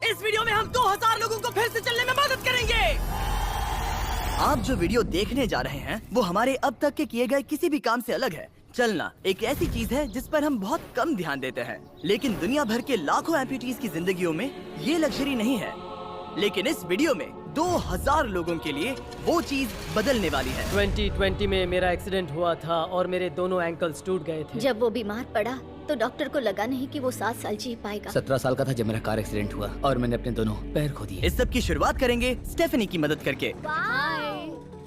इस वीडियो में हम 2000 लोगों को फिर से चलने में मदद करेंगे। आप जो वीडियो देखने जा रहे हैं वो हमारे अब तक के किए गए किसी भी काम से अलग है। चलना एक ऐसी चीज है जिस पर हम बहुत कम ध्यान देते हैं, लेकिन दुनिया भर के लाखों एम्पुटीज की जिंदगियों में ये लग्जरी नहीं है। लेकिन इस वीडियो में 2000 लोगों के लिए वो चीज बदलने वाली है। 2020 में मेरा एक्सीडेंट हुआ था और मेरे दोनों एंकल्स टूट गए थे। जब वो बीमार पड़ा तो डॉक्टर को लगा नहीं कि वो 7 साल जी पाएगा। 17 साल का था जब मेरा कार एक्सीडेंट हुआ और मैंने अपने दोनों पैर खो दिए। इस सब की शुरुआत करेंगे स्टेफनी की मदद करके।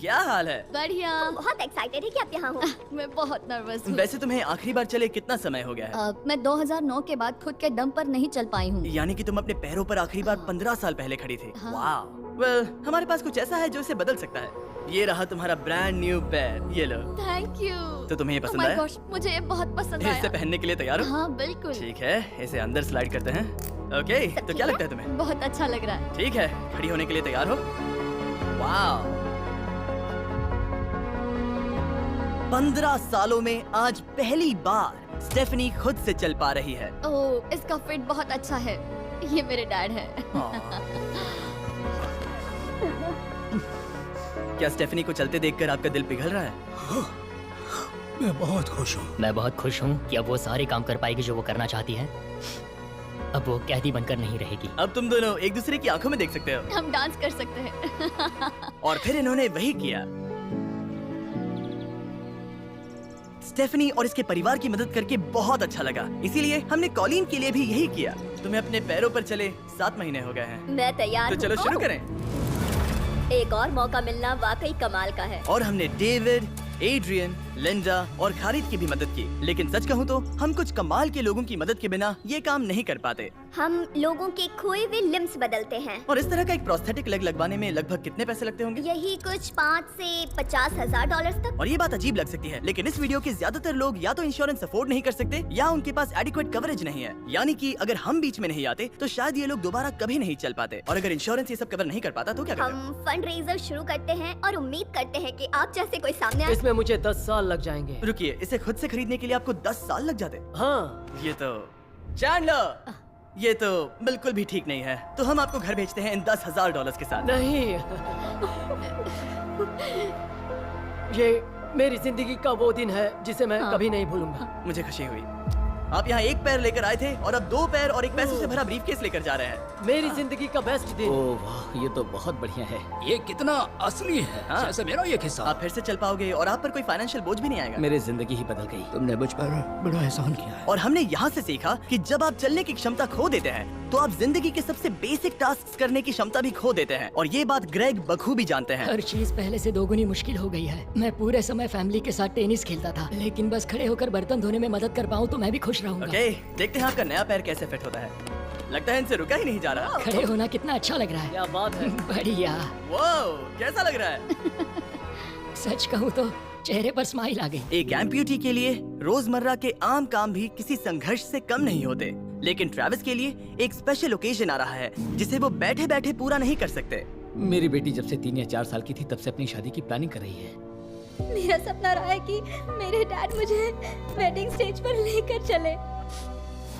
क्या हाल है? बढ़िया। बहुत एक्साइटेड है कि आप यहाँ हो। मैं बहुत नर्वस हूँ। वैसे तुम्हें आखिरी बार चले कितना समय हो गया है? मैं 2009 के बाद खुद के दम पर नहीं चल पाई हूँ। यानी कि तुम अपने पैरों पर आखिरी बार 15 साल पहले खड़ी थी। हाँ। वाह। वेल, हमारे पास कुछ ऐसा है जो इसे बदल सकता है। ये रहा तुम्हारा ब्रांड न्यू पैर, ये लो। Thank you. तो तुम्हें ये पसंद Oh my आया? gosh, मुझे ये बहुत पसंद आया। इसे पहनने के लिए तैयार हो? हाँ बिल्कुल। ठीक है, इसे अंदर स्लाइड करते हैं। ओके, तो क्या लगता है तुम्हें? बहुत अच्छा लग रहा है। ठीक है, खड़ी होने के लिए तैयार हो? वाह। 15 सालों में आज पहली बार स्टेफनी खुद से चल पा रही है। ओह, इसका फिट बहुत अच्छा है। ये मेरे डैड है। क्या स्टेफनी को चलते देखकर आपका दिल पिघल रहा है? मैं बहुत खुश हूँ। मैं बहुत खुश हूँ कि अब वो सारे काम कर पाएगी जो वो करना चाहती है। अब वो कैदी बनकर नहीं रहेगी। अब तुम दोनों एक दूसरे की आंखों में देख सकते हो। हम डांस कर सकते हैं। और फिर इन्होंने वही किया। स्टेफनी और इसके परिवार की मदद करके बहुत अच्छा लगा, इसीलिए हमने कॉलिन के लिए भी यही किया। तुम्हें अपने पैरों पर चले 7 महीने हो गए हैं। मैं तैयार तो चलो हूँ। शुरू करें। एक और मौका मिलना वाकई कमाल का है। और हमने डेविड, एड्रियन, लिंडा और खालिद की भी मदद की। लेकिन सच कहूँ तो हम कुछ कमाल के लोगों की मदद के बिना ये काम नहीं कर पाते। हम लोगों के खोए हुए लिम्स बदलते हैं। और इस तरह का एक प्रोस्थेटिक लेग लगवाने में लगभग कितने पैसे लगते होंगे? यही कुछ 5 से 50 हजार डॉलर तक। और ये बात अजीब लग सकती है, लेकिन इस वीडियो के ज्यादातर लोग या तो इंश्योरेंस अफोर्ड नहीं कर सकते या उनके पास एडिक्वेट कवरेज नहीं है। यानी कि अगर हम बीच में नहीं आते तो शायद ये लोग दोबारा कभी नहीं चल पाते। और अगर इंश्योरेंस ये सब कवर नहीं कर पाता तो क्या करते? हम फंड रेजर शुरू करते हैं और उम्मीद करते हैं कि आप जैसे कोई सामने आए। इसमें मुझे 10 साल लग जाएंगे। रुकिए, इसे खुद से खरीदने के लिए आपको 10 साल लग जाते? हाँ। ये तो चैंडलर, ये तो बिल्कुल भी ठीक नहीं है। तो हम आपको घर भेजते हैं इन 10,000 डॉलर्स के साथ। नहीं। ये मेरी जिंदगी का वो दिन है जिसे मैं कभी नहीं भूलूंगा। मुझे खुशी हुई। आप यहाँ एक पैर लेकर आए थे और अब 2 पैर और एक पैसों से भरा ब्रीफकेस लेकर जा रहे हैं। मेरी जिंदगी का बेस्ट दिन। ओह वाह, ये तो बहुत बढ़िया है। ये कितना असली है। हाँ। जैसे मेरा ये किस्सा। आप फिर से चल पाओगे और आप पर कोई फाइनेंशियल बोझ भी नहीं आएगा। मेरी जिंदगी ही बदल गई। तुमने मुझ पर बड़ा एहसान किया है। और हमने यहाँ से सीखा कि जब आप चलने की क्षमता खो देते हैं तो आप जिंदगी के सबसे बेसिक टास्क करने की क्षमता भी खो देते हैं। और ये बात ग्रेग बखूबी जानते हैं। हर चीज पहले से दोगुनी मुश्किल हो गई है। मैं पूरे समय फैमिली के साथ टेनिस खेलता था, लेकिन बस खड़े होकर बर्तन धोने में मदद कर पाऊँ तो मैं भी खुश रहूंगा। ओके, देखते हैं आपका नया पैर कैसे फिट होता है। लगता है इनसे रुका ही नहीं जा रहा। खड़े होना कितना अच्छा लग रहा है। क्या बात है। बढ़िया। वाओ, कैसा लग रहा है? सच कहूँ तो चेहरे पर स्माइल आ गई। एक एम्प्यूटी के लिए रोजमर्रा के आम काम भी किसी संघर्ष से कम नहीं होते, लेकिन ट्रेविस के लिए एक स्पेशल ओकेजन आ रहा है जिसे वो बैठे बैठे पूरा नहीं कर सकते। मेरी बेटी जब से 3 या 4 साल की थी तब से अपनी शादी की प्लानिंग कर रही है। मेरा सपना रहा है कि मेरे डैड मुझे वेडिंग स्टेज पर लेकर चले।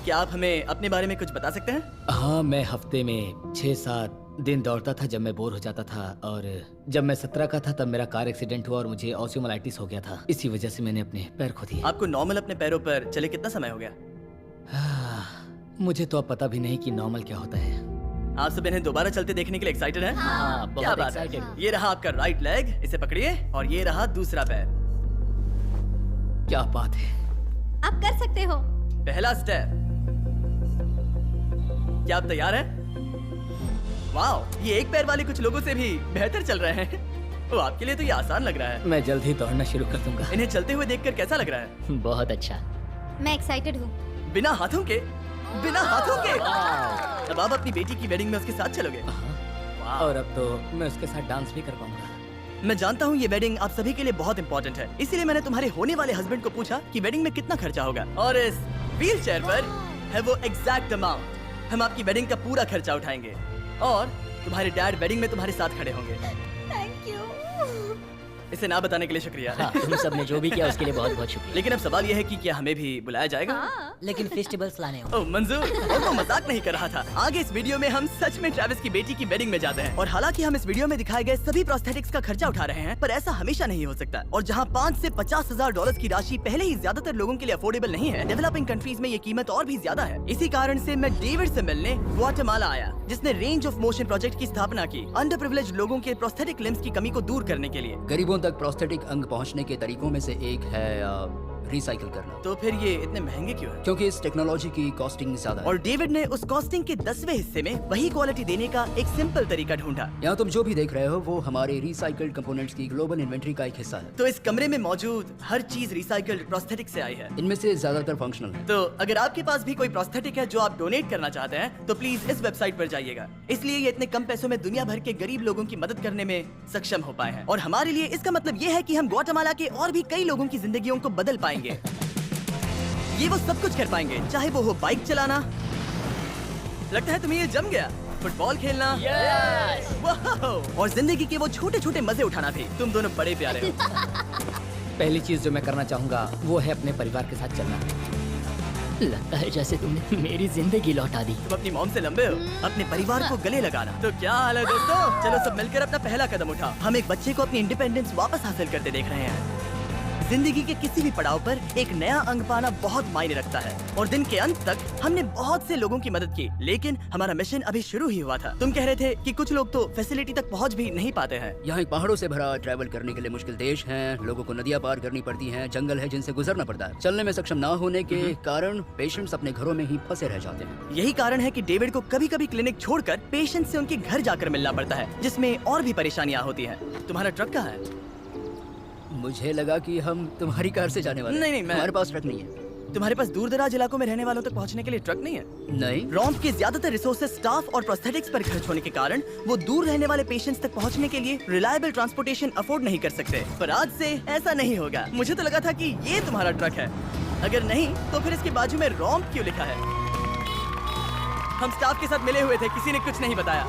क्या आप हमें अपने बारे में कुछ बता सकते हैं? हाँ, मैं हफ्ते में 6-7 दिन दौड़ता था जब मैं बोर हो जाता था। और जब मैं 17 का था तब मेरा कार एक्सीडेंट हुआ और मुझे ऑस्टियोमाइटिस हो गया था। इसी वजह से मैंने अपने पैर खो दिए। आपको नॉर्मल अपने पैरों पर चले कितना समय हो गया? मुझे तो अब पता भी नहीं कि नॉर्मल क्या होता है। आप सब इन्हें दोबारा चलते देखने के लिए एक्साइटेड हैं? हाँ, क्या बहुत बात है। एक्साइटेड। ये रहा आपका राइट लेग, इसे पकड़िए। और ये रहा दूसरा पैर। क्या बात है। आप कर सकते हो। पहला स्टेप। क्या आप तैयार हैं? वाओ, ये एक पैर वाले कुछ लोगों से भी बेहतर चल रहे हैं। तो आपके लिए तो ये आसान लग रहा है। मैं जल्द ही दौड़ना शुरू कर दूंगा। इन्हें चलते हुए देखकर कैसा लग रहा है? बहुत अच्छा। मैं एक्साइटेड हूँ। बिना हाथों के? बिना हाथों के? अब आप अपनी बेटी की वेडिंग में उसके साथ चलोगे? और अब तो मैं उसके साथ डांस भी कर पाऊंगा। मैं जानता हूँ ये वेडिंग आप सभी के लिए बहुत इंपॉर्टेंट है, इसीलिए मैंने तुम्हारे होने वाले हस्बैंड को पूछा कि वेडिंग में कितना खर्चा होगा। और इस व्हील चेयर पर है वो एग्जैक्ट अमाउंट। हम आपकी वेडिंग का पूरा खर्चा उठाएंगे और तुम्हारे डैड वेडिंग में तुम्हारे साथ खड़े होंगे। Thank you. इसे ना बताने के लिए शुक्रिया। हाँ, तुम सब ने जो भी किया उसके लिए बहुत बहुत शुक्रिया। लेकिन अब सवाल यह है कि क्या हमें भी बुलाया जाएगा? लेकिन फेस्टिवल्स लाने हो। ओह मंजूर, और वो मजाक नहीं कर रहा था। आगे इस वीडियो में हम सच में ट्रेविस की बेटी की वेडिंग में जाते हैं। और हालांकि हम इस वीडियो में दिखाए गए सभी प्रोस्थेटिक्स का खर्चा उठा रहे हैं, पर ऐसा हमेशा नहीं हो सकता। और जहां 5 से 50 हजार डॉलर की राशि पहले ही ज्यादातर लोगों के लिए अफोर्डेबल नहीं है, डेवलपिंग कंट्रीज में ये कीमत और भी ज्यादा है। इसी कारण से मैं डेविड से मिलने ग्वाटेमाला आया, जिसने रेंज ऑफ मोशन प्रोजेक्ट की स्थापना की, अंडर प्रिविलेज्ड लोगों के प्रोस्थेटिक लिम्स की कमी को दूर करने के लिए। गरीबों तक प्रोस्थेटिक अंग पहुंचने के तरीकों में से एक है रिसाइकिल करना। तो फिर ये इतने महंगे क्यों है? क्योंकि इस टेक्नोलॉजी की कॉस्टिंग ज्यादा है। और डेविड ने उस कॉस्टिंग के 10वें हिस्से में वही क्वालिटी देने का एक सिंपल तरीका ढूंढा। यहाँ तुम जो भी देख रहे हो वो हमारे रिसाइकल्ड कंपोनेंट्स की ग्लोबल इन्वेंट्री का एक हिस्सा है। तो इस कमरे में मौजूद हर चीज रिसाइकल्ड प्रोस्थेटिक से आई है। इनमें से ज्यादातर फंक्शनल है। तो अगर आपके पास भी कोई प्रोस्थेटिक है जो आप डोनेट करना चाहते हैं, तो प्लीज इस वेबसाइट पर जाइएगा। इसलिए ये इतने कम पैसों में दुनिया भर के गरीब लोगों की मदद करने में सक्षम हो पाए हैं। और हमारे लिए इसका मतलब ये है कि हम ग्वाटेमाला के और भी कई लोगों की जिंदगियों को बदल पाएंगे। ये वो सब कुछ कर पाएंगे, चाहे वो हो बाइक चलाना, लगता है तुम्हें ये जम गया, फुटबॉल खेलना, वाह! और जिंदगी के वो छोटे छोटे मजे उठाना भी। तुम दोनों बड़े प्यारे हो। पहली चीज जो मैं करना चाहूंगा वो है अपने परिवार के साथ चलना। लगता है जैसे तुमने मेरी जिंदगी लौटा दी। तुम अपनी मॉम से लंबे हो, अपने परिवार को गले लगाना। तो क्या हाल है दोस्तों? चलो सब मिलकर अपना पहला कदम उठाओ। हम एक बच्चे को अपनी इंडिपेंडेंस वापस हासिल करते देख रहे हैं। जिंदगी के किसी भी पड़ाव पर एक नया अंग पाना बहुत मायने रखता है। और दिन के अंत तक हमने बहुत से लोगों की मदद की, लेकिन हमारा मिशन अभी शुरू ही हुआ था। तुम कह रहे थे कि कुछ लोग तो फैसिलिटी तक पहुंच भी नहीं पाते हैं। यहाँ एक पहाड़ों से भरा ट्रैवल करने के लिए मुश्किल देश है, लोगों को नदियाँ पार करनी पड़ती हैं, जंगल है जिनसे गुजरना पड़ता है। चलने में सक्षम ना होने के कारण पेशेंट्स अपने घरों में ही फंसे रह जाते हैं। यही कारण है कि डेविड को कभी कभी क्लिनिक छोड़कर पेशेंट से उनके घर जाकर मिलना पड़ता है, जिसमें और भी परेशानियाँ होती हैं। तुम्हारा ट्रक कहाँ है? मुझे लगा कि हम तुम्हारी कार से जाने वाले हैं। नहीं, मैं- हमारे पास ट्रक नहीं है। तुम्हारे पास दूर दराज इलाकों में रहने वालों तक पहुंचने के लिए ट्रक नहीं है? नहीं। रॉम्प के ज्यादातर रिसोर्सेज स्टाफ और प्रोस्थेटिक्स पर खर्च होने के कारण वो दूर रहने वाले पेशेंट्स तक पहुंचने के लिए रिलायबल ट्रांसपोर्टेशन अफोर्ड नहीं कर सकते। पर आज से ऐसा नहीं होगा। मुझे तो लगा था कि ये तुम्हारा ट्रक है। अगर नहीं तो फिर इसके बाजू में रॉम्प क्यों लिखा है? हम स्टाफ के साथ मिले हुए थे, किसी ने कुछ नहीं बताया।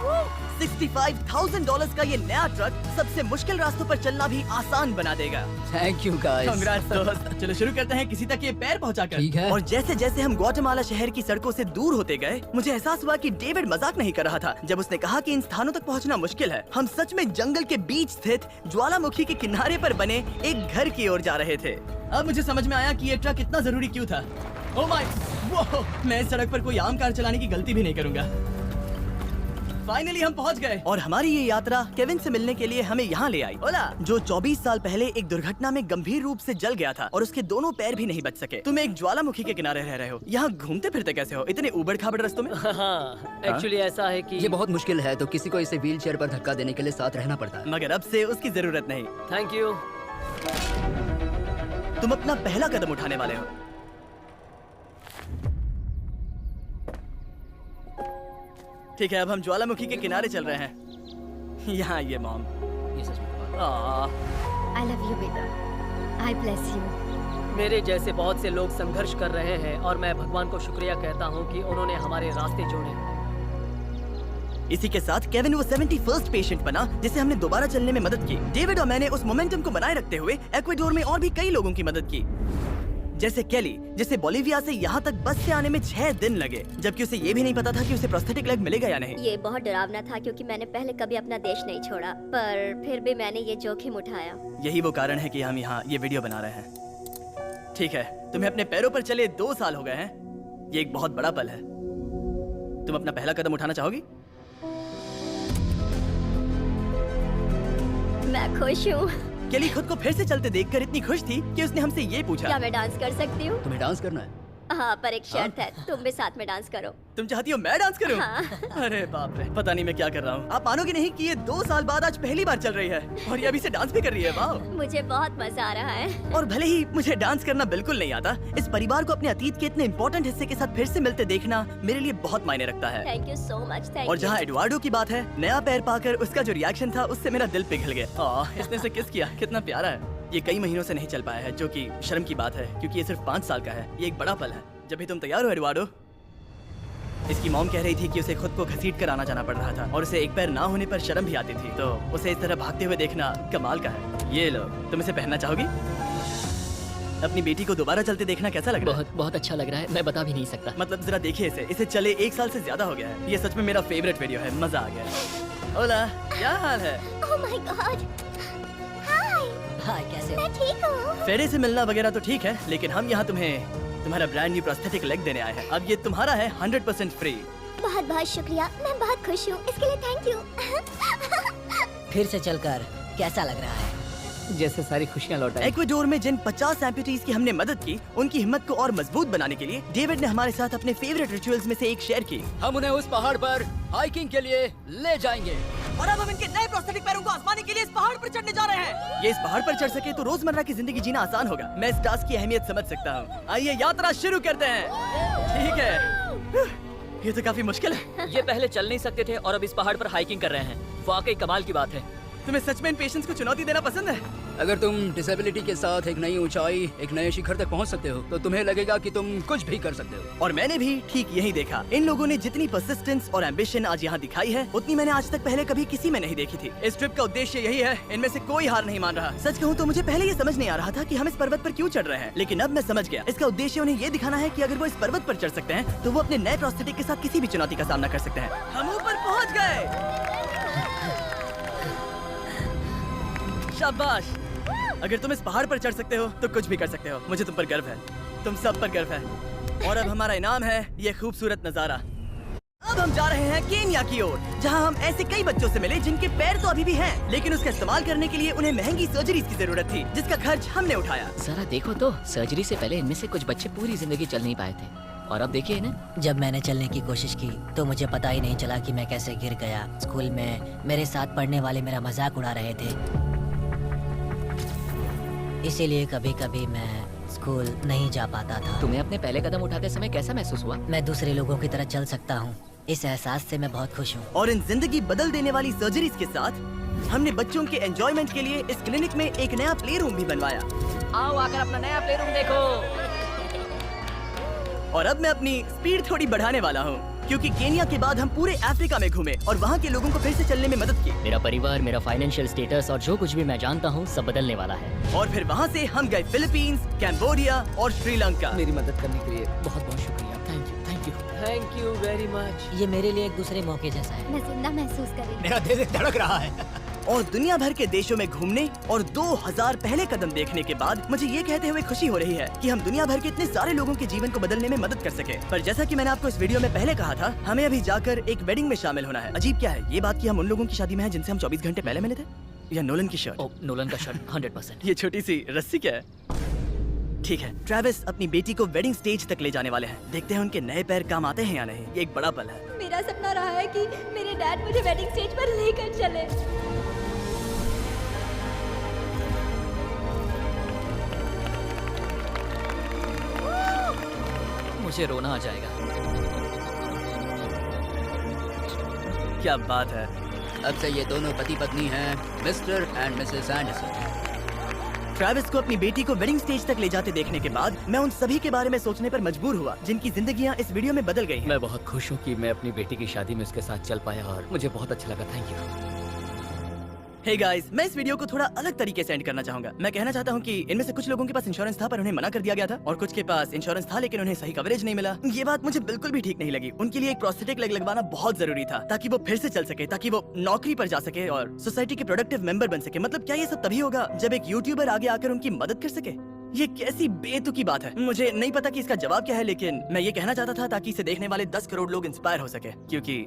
$65,000 का ये नया ट्रक सबसे मुश्किल रास्तों पर चलना भी आसान बना देगा। Thank you guys. Congrats दोस्त। चलो शुरू करते हैं किसी तक ये पैर पहुंचाकर। ठीक है। और जैसे जैसे हम ग्वाटेमाला शहर की सड़कों से दूर होते गए, मुझे एहसास हुआ कि डेविड मजाक नहीं कर रहा था जब उसने कहा कि इन स्थानों तक पहुंचना मुश्किल है। हम सच में जंगल के बीच स्थित ज्वालामुखी के किनारे पर बने एक घर की ओर जा रहे थे। अब मुझे समझ में आया कि ये ट्रक इतना जरूरी क्यों था। ओह माय, वो मैं इस सड़क पर कोई आम कार चलाने की गलती भी नहीं करूंगा। फाइनली हम पहुंच गए। और हमारी ये यात्रा केविन से मिलने के लिए हमें यहाँ ले आई। ओला, जो 24 साल पहले एक दुर्घटना में गंभीर रूप से जल गया था और उसके दोनों पैर भी नहीं बच सके। तुम एक ज्वालामुखी के किनारे रह रहे हो, यहाँ घूमते फिरते कैसे हो इतने उबड़ खाबड़ रास्तों में? हाँ, एक्चुअली ऐसा है कि ये बहुत मुश्किल है, तो किसी को इसे व्हील चेयर पर धक्का देने के लिए साथ रहना पड़ता है। मगर अब से उसकी जरूरत नहीं। Thank you. तुम अपना पहला कदम उठाने वाले हो। ठीक है, अब हम ज्वालामुखी के किनारे चल रहे हैं। यहाँ ये मॉम। ये सच में। आई लव यू बेटा, आई ब्लेस यू। मेरे जैसे बहुत से लोग संघर्ष कर रहे हैं और मैं भगवान को शुक्रिया कहता हूँ कि उन्होंने हमारे रास्ते जोड़े। इसी के साथ केविन वो 71st पेशेंट बना जिसे हमने दोबारा चलने में मदद की। डेविड और मैंने उस मोमेंटम को बनाए रखते हुए एक्वाडोर में और भी कई लोगों की मदद की, जैसे केली, जिसे बोलिविया से यहाँ तक बस से आने में 6 दिन लगे, जबकि उसे ये भी नहीं पता था कि उसे प्रोस्थेटिक लेग मिलेगा या नहीं। ये बहुत डरावना था क्योंकि मैंने पहले कभी अपना देश नहीं छोड़ा, पर फिर भी मैंने ये जोखिम उठाया। यही वो कारण है कि हम यहाँ ये वीडियो बना रहे हैं। ठीक है, तुम्हें अपने पैरों पर चले 2 साल हो गए हैं। ये एक बहुत बड़ा पल है। तुम अपना पहला कदम उठाना चाहोगी? मैं खुश हूँ। केली खुद को फिर से चलते देखकर इतनी खुश थी कि उसने हमसे ये पूछा, क्या मैं डांस कर सकती हूँ? तुम्हें डांस करना है? हाँ, पर एक शर्त है, तुम भी साथ में डांस करो। तुम चाहती हो मैं डांस करूं? हाँ। अरे बाप रे, पता नहीं मैं क्या कर रहा हूँ। आप मानोगे नहीं कि ये 2 साल बाद आज पहली बार चल रही है और ये अभी से डांस भी कर रही है। वाह! मुझे बहुत मजा आ रहा है। और भले ही मुझे डांस करना बिल्कुल नहीं आता, इस परिवार को अपने अतीत के इतने इम्पोर्टेंट हिस्से के साथ फिर से मिलते देखना मेरे लिए बहुत मायने रखता है। Thank you so much. Thank और यू। जहाँ एडवार्डो की बात है, नया पैर पाकर उसका जो रिएक्शन था उससे मेरा दिल पिघल गया। इसने उसे किस किया, कितना प्यारा है। ये कई महीनों से नहीं चल पाया है, जो कि शर्म की बात है क्योंकि ये सिर्फ 5 साल का है। ये एक बड़ा पल है। जब भी तुम तैयार हो एडवार्डो। इसकी मॉम कह रही थी कि उसे खुद को घसीट कर आना जाना पड़ रहा था और उसे एक पैर ना होने पर शर्म भी आती थी, तो उसे इस तरह भागते हुए देखना कमाल का है। ये लो, तुम इसे पहनना चाहोगी? अपनी बेटी को दोबारा चलते देखना कैसा लग रहा है? बहुत बहुत अच्छा लग रहा है, मैं बता भी नहीं सकता। मतलब जरा देखिए इसे चले 1 साल से ज्यादा हो गया है। ये सच में मेरा फेवरेट वीडियो है, मजा आ गया। ओला, क्या हाल है? ओह माय गॉड, हाय, हाय, कैसे हो? मैं ठीक हूँ। फेरे से मिलना वगैरह तो ठीक है, लेकिन हम यहाँ तुम्हें तुम्हारा ब्रांड न्यू प्रोस्थेटिक लेग देने आए हैं। अब ये तुम्हारा है 100% फ्री। बहुत बहुत शुक्रिया, मैं बहुत खुश हूँ, इसके लिए थैंक यू। फिर से चलकर कैसा लग रहा है? जैसे सारी खुशियाँ लौट आई। एक्वाडोर में जिन 50 एम्पुटीज की हमने मदद की, उनकी हिम्मत को और मजबूत बनाने के लिए डेविड ने हमारे साथ अपने फेवरेट रिचुअल्स में से एक शेयर की। हम उन्हें उस पहाड़ पर हाइकिंग के लिए ले जाएंगे। और अब हम इनके नए प्रोस्थेटिक पैरों को आजमाने के लिए इस पहाड़ पर चढ़ने जा रहे हैं। ये इस पहाड़ पर चढ़ सके तो रोजमर्रा की जिंदगी जीना आसान होगा। मैं इस टास्क की अहमियत समझ सकता हूँ। आइए यात्रा शुरू करते हैं। ठीक है, ये तो काफी मुश्किल है। ये पहले चल नहीं सकते थे और अब इस पहाड़ पर हाइकिंग कर रहे हैं। वाकई कमाल की बात है। तुम्हें सच में इन पेशेंट्स को चुनौती देना पसंद है? अगर तुम डिसेबिलिटी के साथ एक नई ऊंचाई, एक नए शिखर तक पहुंच सकते हो, तो तुम्हें लगेगा कि तुम कुछ भी कर सकते हो। और मैंने भी ठीक यही देखा। इन लोगों ने जितनी परसिस्टेंस और एम्बिशन आज यहाँ दिखाई है, उतनी मैंने आज तक पहले कभी किसी में नहीं देखी थी। इस ट्रिप का उद्देश्य यही है, इनमें से कोई हार नहीं मान रहा। सच कहूँ तो मुझे पहले ये समझ नहीं आ रहा था कि हम इस पर्वत पर क्यों चढ़ रहे हैं, लेकिन अब मैं समझ गया। इसका उद्देश्य उन्हें ये दिखाना है कि अगर वो इस पर्वत पर चढ़ सकते हैं, तो वो अपने नए प्रोस्थेटिक के साथ किसी भी चुनौती का सामना कर सकते हैं। हम ऊपर पहुँच गए। शाबाश। अगर तुम इस पहाड़ पर चढ़ सकते हो तो कुछ भी कर सकते हो। मुझे तुम पर गर्व है, तुम सब पर गर्व है। और अब हमारा इनाम है ये खूबसूरत नजारा। अब हम जा रहे हैं केन्या की ओर, जहां हम ऐसे कई बच्चों से मिले जिनके पैर तो अभी भी हैं, लेकिन उसका इस्तेमाल करने के लिए उन्हें महंगी सर्जरीज की जरूरत थी, जिसका खर्च हमने उठाया। जरा देखो तो, सर्जरी से पहले इनमें से कुछ बच्चे पूरी जिंदगी चल नहीं पाए थे, और अब देखिए ना। जब मैंने चलने की कोशिश की तो मुझे पता ही नहीं चला कि मैं कैसे गिर गया। स्कूल में मेरे साथ पढ़ने वाले मेरा मजाक उड़ा रहे थे, इसीलिए कभी कभी मैं स्कूल नहीं जा पाता था। तुम्हें अपने पहले कदम उठाते समय कैसा महसूस हुआ? मैं दूसरे लोगों की तरह चल सकता हूँ, इस एहसास से मैं बहुत खुश हूँ। और इन जिंदगी बदल देने वाली सर्जरीज के साथ हमने बच्चों के एंजॉयमेंट के लिए इस क्लिनिक में एक नया प्ले रूम भी बनवाया। आओ आकर अपना नया प्ले रूम देखो। और अब मैं अपनी स्पीड थोड़ी बढ़ाने वाला हूँ, क्योंकि केन्या के बाद हम पूरे अफ्रीका में घूमे और वहाँ के लोगों को फिर से चलने में मदद की। मेरा परिवार, मेरा फाइनेंशियल स्टेटस और जो कुछ भी मैं जानता हूँ सब बदलने वाला है। और फिर वहाँ से हम गए फिलीपींस, कैम्बोडिया और श्रीलंका। मेरी मदद करने के लिए बहुत बहुत शुक्रिया। Thank you, thank you. Thank you very much. ये मेरे लिए एक दूसरे मौके जैसा है। मैं जिंदा महसूस कर रही हूँ। मेरा दिल धड़क रहा है। और दुनिया भर के देशों में घूमने और 2000 पहले कदम देखने के बाद मुझे ये कहते हुए खुशी हो रही है कि हम दुनिया भर के इतने सारे लोगों के जीवन को बदलने में मदद कर सके। पर जैसा कि मैंने आपको इस वीडियो में पहले कहा था, हमें अभी जाकर एक वेडिंग में शामिल होना है। अजीब क्या है ये बात कि हम उन लोगों की शादी में हैं जिनसे हम 24 घंटे पहले मिले थे? या नोलन की शर्ट? ओ, नोलन का शर्ट 100%। ये छोटी सी रस्सी क्या है? ठीक है, ट्रेविस अपनी बेटी को वेडिंग स्टेज तक ले जाने वाले हैं। देखते हैं उनके नए पैर काम आते हैं या नहीं। ये एक बड़ा पल है। मेरा सपना रहा है कि मेरे डैड मुझे वेडिंग स्टेज पर लेकर चले। मुझे रोना आ जाएगा। क्या बात है। अब से ये दोनों पति पत्नी हैं, mister and Mrs Anderson. Travis को अपनी बेटी को वेडिंग स्टेज तक ले जाते देखने के बाद मैं उन सभी के बारे में सोचने पर मजबूर हुआ जिनकी जिंदगियां इस वीडियो में बदल गई हैं। मैं बहुत खुश हूँ कि मैं अपनी बेटी की शादी में उसके साथ चल पाया और मुझे बहुत अच्छा लगा। Thank you. हे गाइस, मैं इस वीडियो को थोड़ा अलग तरीके से एंड करना चाहूंगा। मैं कहना चाहता हूँ कि इनमें से कुछ लोगों के पास इंश्योरेंस था पर उन्हें मना कर दिया गया था, और कुछ के पास इंश्योरेंस था लेकिन उन्हें सही कवरेज नहीं मिला। ये बात मुझे बिल्कुल भी ठीक नहीं लगी। उनके लिए एक प्रोस्थेटिक लेग लगवाना बहुत जरूरी था ताकि वो फिर से चल सके, ताकि वो नौकरी पर जा सके और सोसाइटी के प्रोडक्टिव मेंबर बन सके। मतलब क्या ये सब तभी होगा जब एक यूट्यूबर आगे आकर उनकी मदद कर सके? ये कैसी बेतुकी बात है। मुझे नहीं पता कि इसका जवाब क्या है, लेकिन मैं ये कहना चाहता था ताकि इसे देखने वाले 10 करोड़ लोग इंस्पायर हो सके, क्योंकि